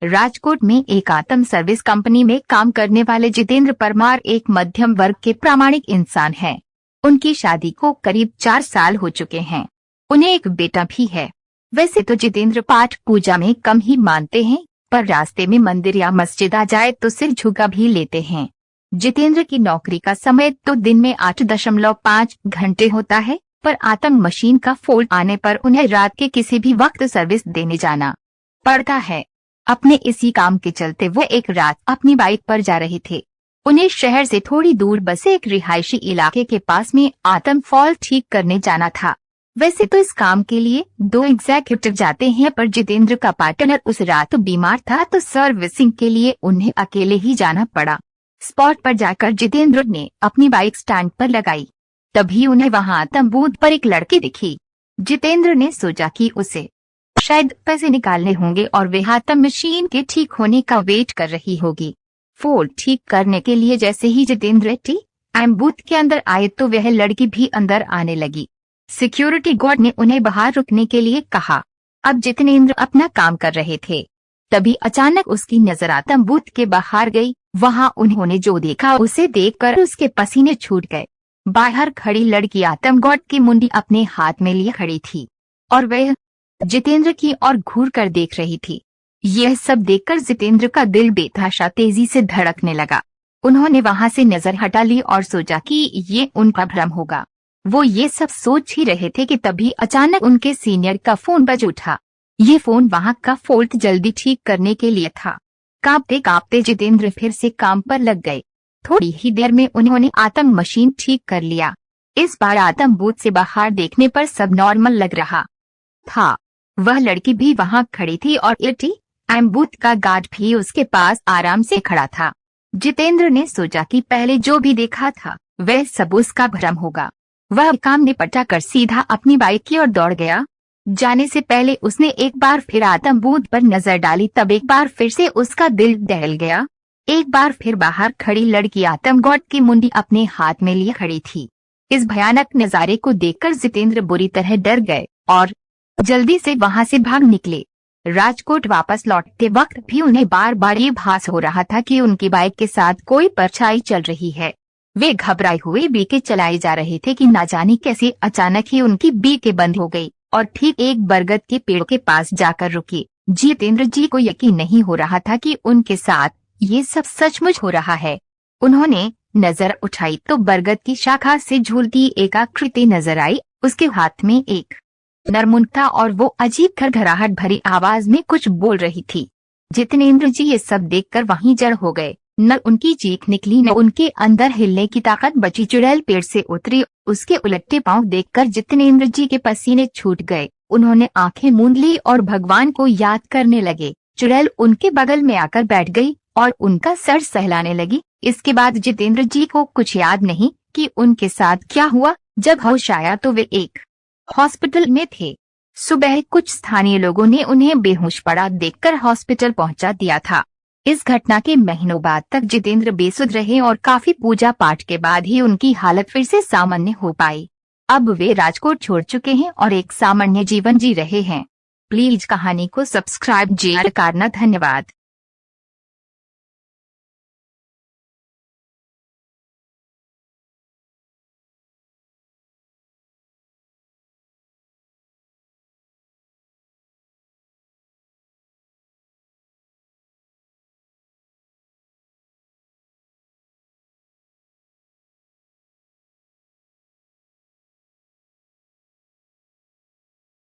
राजकोट में एक आत्म सर्विस कंपनी में काम करने वाले जितेंद्र परमार एक मध्यम वर्ग के प्रामाणिक इंसान हैं। उनकी शादी को करीब 4 साल हो चुके हैं। उन्हें एक बेटा भी है। वैसे तो जितेंद्र पाठ पूजा में कम ही मानते हैं, पर रास्ते में मंदिर या मस्जिद आ जाए तो सिर झुका भी लेते हैं। जितेंद्र की नौकरी का समय तो दिन में 8.5 घंटे होता है, पर आत्म मशीन का फॉल्ट आने पर उन्हें रात के किसी भी वक्त सर्विस देने जाना पड़ता है। अपने इसी काम के चलते वो एक रात अपनी बाइक पर जा रहे थे। उन्हें शहर से थोड़ी दूर बसे एक रिहायशी इलाके के पास में आत्म फॉल्ट ठीक करने जाना था। वैसे तो इस काम के लिए 2 एग्जीक्यूटिव जाते हैं, पर जितेंद्र का पार्टनर उस रात बीमार था तो सर्विसिंग के लिए उन्हें अकेले ही जाना पड़ा। स्पॉट पर जाकर जितेंद्र ने अपनी बाइक स्टैंड पर लगाई। तभी उन्हें वहां आत्म बूथ पर एक लड़की दिखी। जितेंद्र ने सोचा कि उसे शायद पैसे निकालने होंगे और वे आत्म मशीन के ठीक होने का वेट कर रही होगी। फॉल्ट ठीक करने के लिए जैसे ही जितेंद्र एटीएम बूथ के अंदर आए तो वह लड़की भी अंदर आने लगी। सिक्योरिटी गार्ड ने उन्हें बाहर रुकने के लिए कहा। अब जितेंद्र अपना काम कर रहे थे, तभी अचानक उसकी नजर आत्म बूथ के बाहर गई। वहां उन्होंने जो देखा उसे देखकर उसके पसीने छूट गए। बाहर खड़ी लड़की आत्म गार्ड की मुंडी अपने हाथ में लिए खड़ी थी और वह जितेंद्र की ओर घूर कर देख रही थी। यह सब देखकर जितेंद्र का दिल बेतहाशा तेजी से धड़कने लगा। उन्होंने वहां से नजर हटा ली और सोचा कि ये उनका भ्रम होगा। वो ये सब सोच ही रहे थे कि तभी अचानक उनके सीनियर का फोन बज उठा। ये फोन वहां का फॉल्ट जल्दी ठीक करने के लिए था। कांपते कांपते जितेंद्र फिर से काम पर लग गए। थोड़ी ही देर में उन्होंने आत्म मशीन ठीक कर लिया। इस बार आत्म बूथ से बाहर देखने पर सब नॉर्मल लग रहा था। वह लड़की भी वहां खड़ी थी और एटीएम बूथ का गार्ड भी उसके पास आराम से खड़ा था। जितेंद्र ने सोचा कि पहले जो भी देखा था वह सब उसका भ्रम होगा। वह काम निपटा कर सीधा अपनी बाइक की ओर दौड़ गया। जाने से पहले उसने एक बार फिर आत्म बूथ पर नजर डाली, तब एक बार फिर से उसका दिल दहल गया। एक बार फिर बाहर खड़ी लड़की आत्म गार्ड की मुंडी अपने हाथ में लिए खड़ी थी। इस भयानक नजारे को देखकर जितेंद्र बुरी तरह डर गए और जल्दी से वहां से भाग निकले। राजकोट वापस लौटते वक्त भी उन्हें बार बार ये भास हो रहा था कि उनकी बाइक के साथ कोई परछाई चल रही है। वे घबराए हुए बीके चलाए जा रहे थे कि ना जाने कैसे अचानक ही उनकी बीके बंद हो गई और ठीक एक बरगद के पेड़ के पास जाकर रुकी। जितेंद्र जी को यकीन नहीं हो रहा था कि उनके साथ ये सब सचमुच हो रहा है। उन्होंने नजर उठाई तो बरगद की शाखा से झूलती एक आकृति नजर आई। उसके हाथ में एक नरमुंड था और वो अजीब घरघराहट भरी आवाज में कुछ बोल रही थी। जितेंद्र जी ये सब देखकर वहीं जड़ हो गए। न उनकी चीख निकली न उनके अंदर हिलने की ताकत बची। चुड़ैल पेड़ से उतरी। उसके उलटे पांव देखकर जितेंद्र जी के पसीने छूट गए। उन्होंने आंखें मूंद ली और भगवान को याद करने लगे। चुड़ैल उनके बगल में आकर बैठ गई और उनका सर सहलाने लगी। इसके बाद जितेंद्र जी को कुछ याद नहीं कि उनके साथ क्या हुआ। जब होश आया तो वे एक हॉस्पिटल में थे। सुबह कुछ स्थानीय लोगों ने उन्हें बेहोश पड़ा देखकर हॉस्पिटल पहुंचा दिया था। इस घटना के महीनों बाद तक जितेंद्र बेसुध रहे और काफी पूजा पाठ के बाद ही उनकी हालत फिर से सामान्य हो पाई। अब वे राजकोट छोड़ चुके हैं और एक सामान्य जीवन जी रहे हैं। प्लीज कहानी को सब्सक्राइब करना। धन्यवाद।